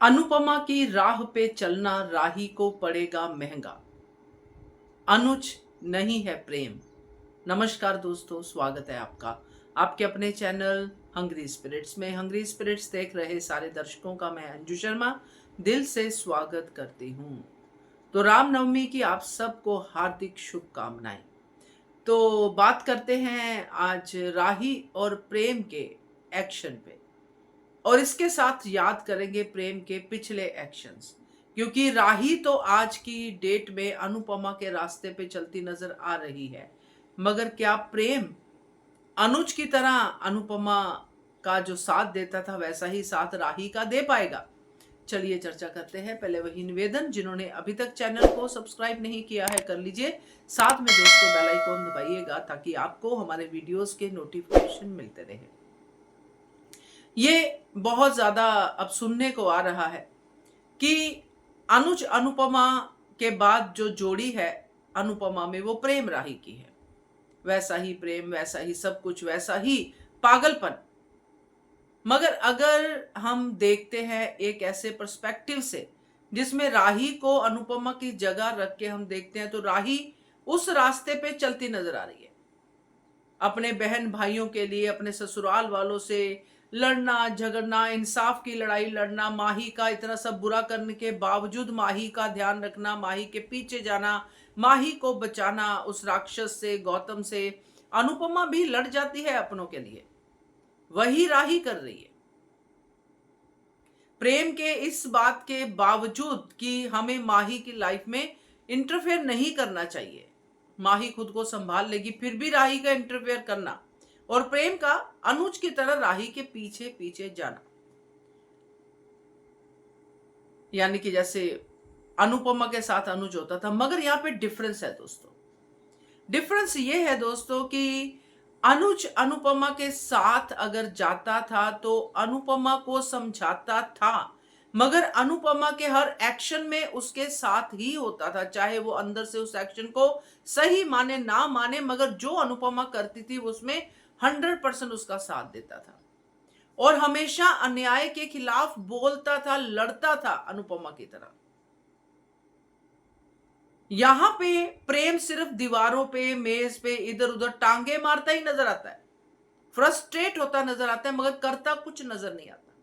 अनुपमा की राह पे चलना राही को पड़ेगा महंगा। अनुज नहीं है प्रेम। नमस्कार दोस्तों, स्वागत है आपका आपके अपने चैनल हंग्री स्पिरिट्स में। हंग्री स्पिरिट्स देख रहे सारे दर्शकों का मैं अंजू शर्मा दिल से स्वागत करती हूँ। तो रामनवमी की आप सबको हार्दिक शुभकामनाएं। तो बात करते हैं आज राही और प्रेम के एक्शन पे, और इसके साथ याद करेंगे प्रेम के पिछले एक्शंस, क्योंकि राही तो आज की डेट में अनुपमा के रास्ते पे चलती नजर आ रही है, मगर क्या प्रेम अनुज की तरह अनुपमा का जो साथ देता था वैसा ही साथ राही का दे पाएगा? चलिए चर्चा करते हैं। पहले वही निवेदन, जिन्होंने अभी तक चैनल को सब्सक्राइब नहीं किया है कर लीजिए, साथ में दोस्तों बेल आइकॉन दबाइएगा ताकि आपको हमारे वीडियोस के नोटिफिकेशन मिलते रहे। ये बहुत ज्यादा अब सुनने को आ रहा है कि अनुज अनुपमा के बाद जो जोड़ी है अनुपमा में वो प्रेम राही की है। वैसा ही प्रेम, वैसा ही सब कुछ, वैसा ही पागलपन। मगर अगर हम देखते हैं एक ऐसे पर्सपेक्टिव से जिसमें राही को अनुपमा की जगह रख के हम देखते हैं, तो राही उस रास्ते पे चलती नजर आ रही है। अपने बहन भाइयों के लिए अपने ससुराल वालों से लड़ना झगड़ना, इंसाफ की लड़ाई लड़ना, माही का इतना सब बुरा करने के बावजूद माही का ध्यान रखना, माही के पीछे जाना, माही को बचाना उस राक्षस से, गौतम से। अनुपमा भी लड़ जाती है अपनों के लिए, वही राही कर रही है। प्रेम के इस बात के बावजूद कि हमें माही की लाइफ में इंटरफेयर नहीं करना चाहिए, माही खुद को संभाल लेगी, फिर भी राही का इंटरफेयर करना और प्रेम का अनुज की तरह राही के पीछे पीछे जाना, यानी कि जैसे अनुपमा के साथ अनुज होता था। मगर यहाँ पे डिफरेंस है दोस्तों। डिफरेंस ये है दोस्तों कि अनुज अनुपमा के साथ अगर जाता था तो अनुपमा को समझाता था, मगर अनुपमा के हर एक्शन में उसके साथ ही होता था, चाहे वो अंदर से उस एक्शन को सही माने ना माने, मगर जो अनुपमा करती थी उसमें 100% उसका साथ देता था और हमेशा अन्याय के खिलाफ बोलता था, लड़ता था अनुपमा की तरह। यहां पे प्रेम सिर्फ दीवारों पे, मेज पे इधर उधर टांगे मारता ही नजर आता है, फ्रस्ट्रेट होता नजर आता है, मगर करता कुछ नजर नहीं आता।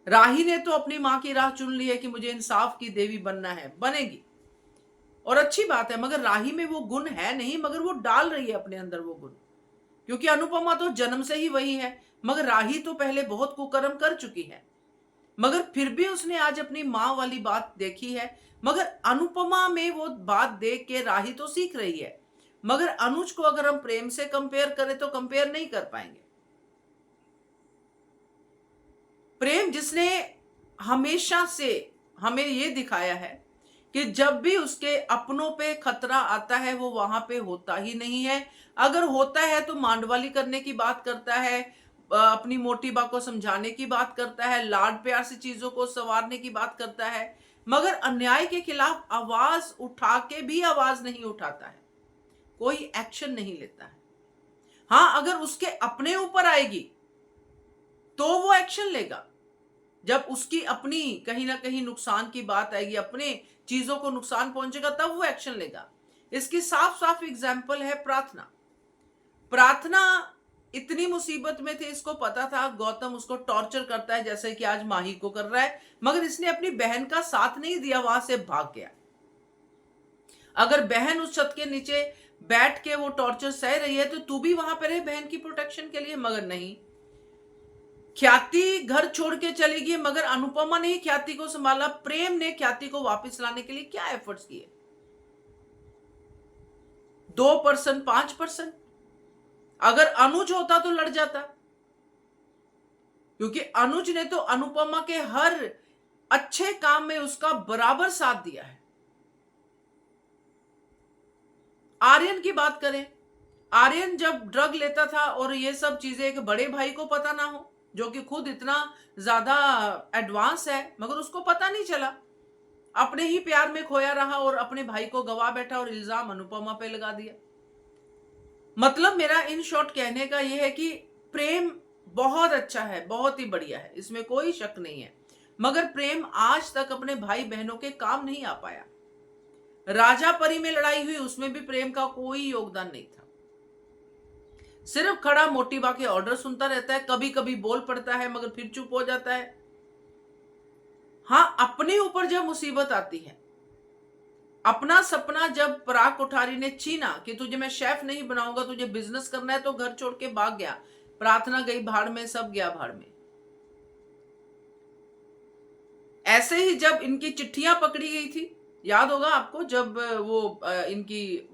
राही ने तो अपनी मां की राह चुन ली है कि मुझे इंसाफ की देवी बनना है, बनेगी और अच्छी बात है, मगर राही में वो गुण है नहीं, मगर वो डाल रही है अपने अंदर वो गुण, क्योंकि अनुपमा तो जन्म से ही वही है, मगर राही तो पहले बहुत कुकर्म कर चुकी है, मगर फिर भी उसने आज अपनी मां वाली बात देखी है। मगर अनुपमा में वो बात देख के राही तो सीख रही है, मगर अनुज को अगर हम प्रेम से कंपेयर करें तो कंपेयर नहीं कर पाएंगे। प्रेम जिसने हमेशा से हमें ये दिखाया है कि जब भी उसके अपनों पे खतरा आता है वो वहां पे होता ही नहीं है, अगर होता है तो मांडवाली करने की बात करता है, अपनी मोटी बा को समझाने की बात करता है, लाड प्यार से चीजों को संवारने की बात करता है, मगर अन्याय के खिलाफ आवाज उठा के भी आवाज नहीं उठाता है, कोई एक्शन नहीं लेता है। हाँ, अगर उसके अपने ऊपर आएगी तो वो एक्शन लेगा, जब उसकी अपनी कहीं ना कहीं नुकसान की बात आएगी, अपने चीजों को नुकसान पहुंचेगा, तब वो एक्शन लेगा। इसकी साफ साफ एग्जाम्पल है प्रार्थना। प्रार्थना इतनी मुसीबत में थे, इसको पता था गौतम उसको टॉर्चर करता है जैसे कि आज माही को कर रहा है, मगर इसने अपनी बहन का साथ नहीं दिया, वहां से भाग गया। अगर बहन उस छत के नीचे बैठ के वो टॉर्चर सह रही है तो तू भी वहां पर है बहन की प्रोटेक्शन के लिए, मगर नहीं। ख्याति घर छोड़ के चली गई, मगर अनुपमा ने ही ख्याति को संभाला। प्रेम ने ख्याति को वापस लाने के लिए क्या एफर्ट्स किए? 2%, 5%। अगर अनुज होता तो लड़ जाता, क्योंकि अनुज ने तो अनुपमा के हर अच्छे काम में उसका बराबर साथ दिया है। आर्यन की बात करें, आर्यन जब ड्रग लेता था और ये सब चीजें एक बड़े भाई को पता ना हो, जो कि खुद इतना ज्यादा एडवांस है, मगर उसको पता नहीं चला, अपने ही प्यार में खोया रहा और अपने भाई को गवा बैठा और इल्जाम अनुपमा पे लगा दिया। मतलब मेरा इन शॉर्ट कहने का यह है कि प्रेम बहुत अच्छा है, बहुत ही बढ़िया है, इसमें कोई शक नहीं है, मगर प्रेम आज तक अपने भाई बहनों के काम नहीं आ पाया। राजा परी में लड़ाई हुई, उसमें भी प्रेम का कोई योगदान नहीं था। सिर्फ खड़ा मोटिबा के ऑर्डर सुनता रहता है, कभी कभी बोल पड़ता है मगर फिर चुप हो जाता है। हां, अपने ऊपर जब मुसीबत आती है, अपना सपना जब पराग कोठारी ने छीना कि तुझे मैं शेफ नहीं बनाऊंगा, तुझे बिजनेस करना है, तो घर छोड़ के भाग गया। प्रार्थना गई भाड़ में, सब गया भाड़ में। ऐसे ही जब इनकी चिट्ठियां पकड़ी गई थी, याद होगा आपको, जब वो इनकी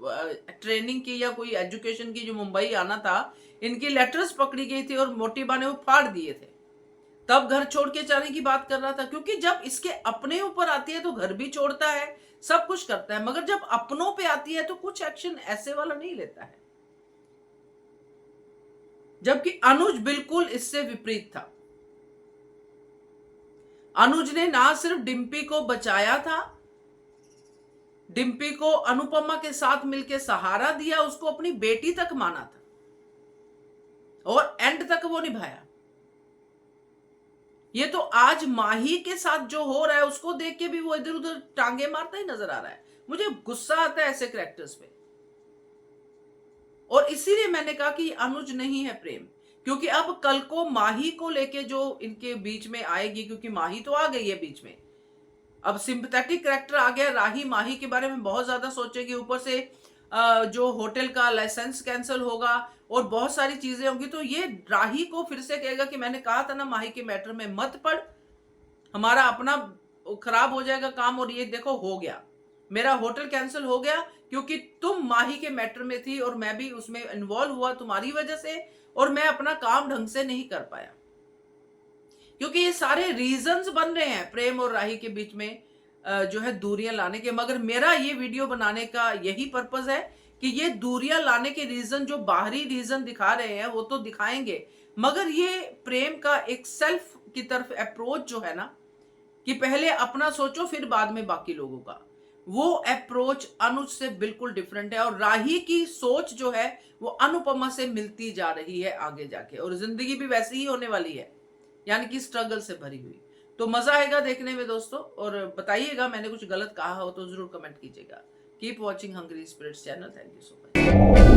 ट्रेनिंग की या कोई एजुकेशन की जो मुंबई आना था, इनकी लेटर्स पकड़ी गई थी और मोटिबा ने वो फाड़ दिए थे। तब घर छोड़ के जाने की बात कर रहा था, क्योंकि जब इसके अपने ऊपर आती है तो घर भी छोड़ता है, सब कुछ करता है, मगर जब अपनों पे आती है तो कुछ एक्शन ऐसे वाला नहीं लेता है। जबकि अनुज बिल्कुल इससे विपरीत था। अनुज ने ना सिर्फ डिम्पी को बचाया था, डिम्पी को अनुपमा के साथ मिलकर सहारा दिया, उसको अपनी बेटी तक माना था और एंड तक वो निभाया। ये तो आज माही के साथ जो हो रहा है उसको देख के भी वो इधर उधर टांगे मारता ही नजर आ रहा है। मुझे गुस्सा आता है ऐसे कैरेक्टर्स पे, और इसीलिए मैंने कहा कि अनुज नहीं है प्रेम, क्योंकि अब कल को माही को लेके जो इनके बीच में आएगी, क्योंकि माही तो आ गई है बीच में, अब सिंपैथेटिक कैरेक्टर आ गया। राही माही के बारे में बहुत ज्यादा सोचेगी, ऊपर से जो होटल का लाइसेंस कैंसिल होगा और बहुत सारी चीजें होंगी, तो ये राही को फिर से कहेगा कि मैंने कहा था ना माही के मैटर में मत पड़, हमारा अपना खराब हो जाएगा काम, और ये देखो हो गया, मेरा होटल कैंसिल हो गया क्योंकि तुम माही के मैटर में थी और मैं भी उसमें इन्वॉल्व हुआ तुम्हारी वजह से, और मैं अपना काम ढंग से नहीं कर पाया। क्योंकि ये सारे रीजंस बन रहे हैं प्रेम और राही के बीच में जो है दूरियां लाने के। मगर मेरा ये वीडियो बनाने का यही पर्पस है कि ये दूरियां लाने के रीजन, जो बाहरी रीजन दिखा रहे हैं वो तो दिखाएंगे, मगर ये प्रेम का एक सेल्फ की तरफ अप्रोच जो है ना, कि पहले अपना सोचो फिर बाद में बाकी लोगों का, वो अप्रोच अनुज से बिल्कुल डिफरेंट है। और राही की सोच जो है वो अनुपमा से मिलती जा रही है आगे जाके, और जिंदगी भी वैसी ही होने वाली है, यानी कि स्ट्रगल से भरी हुई। तो मजा आएगा देखने में दोस्तों, और बताइएगा मैंने कुछ गलत कहा हो तो जरूर कमेंट कीजिएगा। Keep watching hungry spirits channel. Thank you so much.